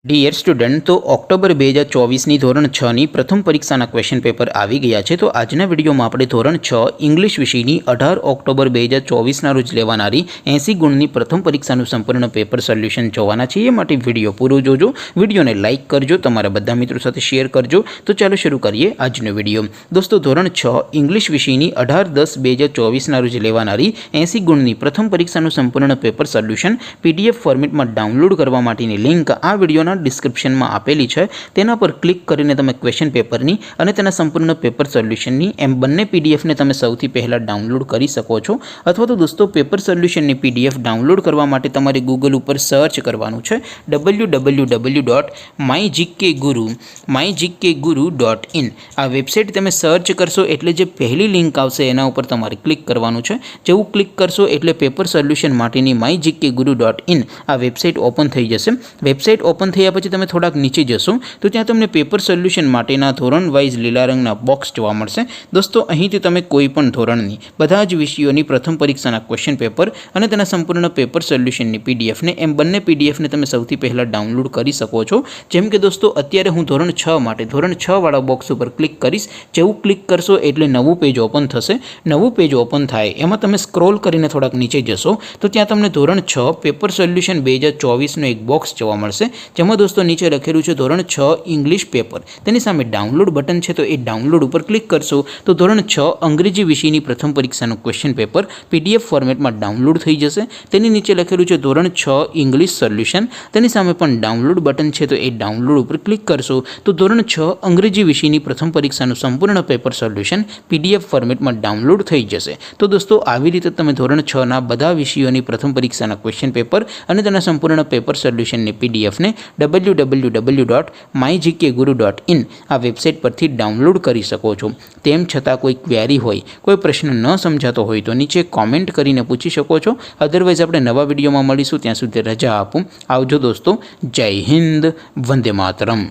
Dear student, તો October 2024ની ધોરણ 6ની પ્રથમ પરીક્ષાના ક્વેશ્ચન પેપર આવી ગયા છે. તો આજના વિડીયોમાં આપણે ધોરણ 6 ઇંગ્લિશ વિષયની 18 ઓક્ટોબર 2024ના રોજ લેવાનારી 80 ગુણની પ્રથમ પરીક્ષાનું સંપૂર્ણ પેપર સોલ્યુશન જોવાના છે. એ માટે વિડીયો પૂરો જોજો, વિડીયોને લાઇક કરજો, તમારા બધા મિત્રો સાથે શેર કરજો. તો ચાલો શરૂ કરીએ આજનો વિડીયો. દોસ્તો, ધોરણ 6 ઇંગ્લિશ વિષયની 18/10/2024ના રોજ લેવાનારી 80 ગુણની પ્રથમ પરીક્ષાનું સંપૂર્ણ પેપર સોલ્યુશન PDF ફોર્મેટમાં ડાઉનલોડ કરવા માટેની લિંક આ વિડીયોના ડિસ્ક્રિપ્શનમાં આપેલી છે. તેના પર ક્લિક કરીને તમે ક્વેશ્ચન પેપરની અને તેના સંપૂર્ણ પેપર સોલ્યુશનની એમ બંને પીડીએફને તમે સૌથી પહેલાં ડાઉનલોડ કરી શકો છો. અથવા તો દોસ્તો, પેપર સોલ્યુશનની PDF ડાઉનલોડ કરવા માટે તમારે ગૂગલ ઉપર સર્ચ કરવાનું છે www.mygkguru.in. આ વેબસાઇટ તમે સર્ચ કરશો એટલે જે પહેલી લિંક આવશે એના ઉપર તમારે ક્લિક કરવાનું છે. જેવું ક્લિક કરશો એટલે પેપર સોલ્યુશન માટેની mygkguru.in આ વેબસાઇટ ઓપન થઈ જશે. વેબસાઇટ ઓપન થયા પછી તમે થોડાક નીચે જશો તો ત્યાં તમને પેપર સોલ્યુશન માટેના ધોરણ વાઇઝ લીલા રંગના બોક્સ જોવા મળશે. દોસ્તો, અહીંથી તમે કોઈ પણ ધોરણની બધા જ વિષયોની પ્રથમ પરીક્ષાના ક્વેશ્ચન પેપર અને તેના સંપૂર્ણ પેપર સોલ્યુશનની પીડીએફને એમ બંને પીડીએફને તમે સૌથી પહેલાં ડાઉનલોડ કરી શકો છો. જેમ કે દોસ્તો, અત્યારે હું ધોરણ 6 માટે ધોરણ 6 વાળા બોક્સ ઉપર ક્લિક કરીશ. જેવું ક્લિક કરશો એટલે નવું પેજ ઓપન થશે. નવું પેજ ઓપન થાય એમાં તમે સ્ક્રોલ કરીને થોડાક નીચે જશો તો ત્યાં તમને ધોરણ 6 પેપર સોલ્યુશન 2024નો એક બોક્સ જોવા મળશે. જેમાં દોસ્તો નીચે લખેલું છે ધોરણ 6 ઇંગ્લિશ પેપર. તેની સામે ડાઉનલોડ બટન છે, તો એ ડાઉનલોડ ઉપર ક્લિક કરશો તો ધોરણ 6 અંગ્રેજી વિષયની પ્રથમ પરીક્ષાનું ક્વેશ્ચન પેપર PDF ફોર્મેટમાં ડાઉનલોડ થઈ જશે. તેની નીચે લખેલું છે ધોરણ 6 ઇંગ્લિશ સોલ્યુશન. તેની સામે પણ ડાઉનલોડ બટન છે, તો એ ડાઉનલોડ ઉપર ક્લિક કરશો તો ધોરણ 6 અંગ્રેજી વિષયની પ્રથમ પરીક્ષાનું સંપૂર્ણ પેપર સોલ્યુશન PDF ફોર્મેટમાં ડાઉનલોડ થઈ જશે. તો દોસ્તો, આવી રીતે તમે ધોરણ 6ના બધા વિષયોની પ્રથમ પરીક્ષાના ક્વેશ્ચન પેપર અને તેના સંપૂર્ણ પેપર સોલ્યુશનની PDFને www.mygkguru.in આ વેબસાઇટ પરથી ડાઉનલોડ કરી શકો છો. તેમ છતાં કોઈ ક્વેરી હોય, કોઈ પ્રશ્ન ન સમજાતો હોય તો નીચે કોમેન્ટ કરીને પૂછી શકો છો. અધરવાઇઝ આપણે નવા વિડીયોમાં મળીશું. ત્યાં સુધી રજા આપું. આવજો દોસ્તો. જય હિન્દ. વંદે માતરમ.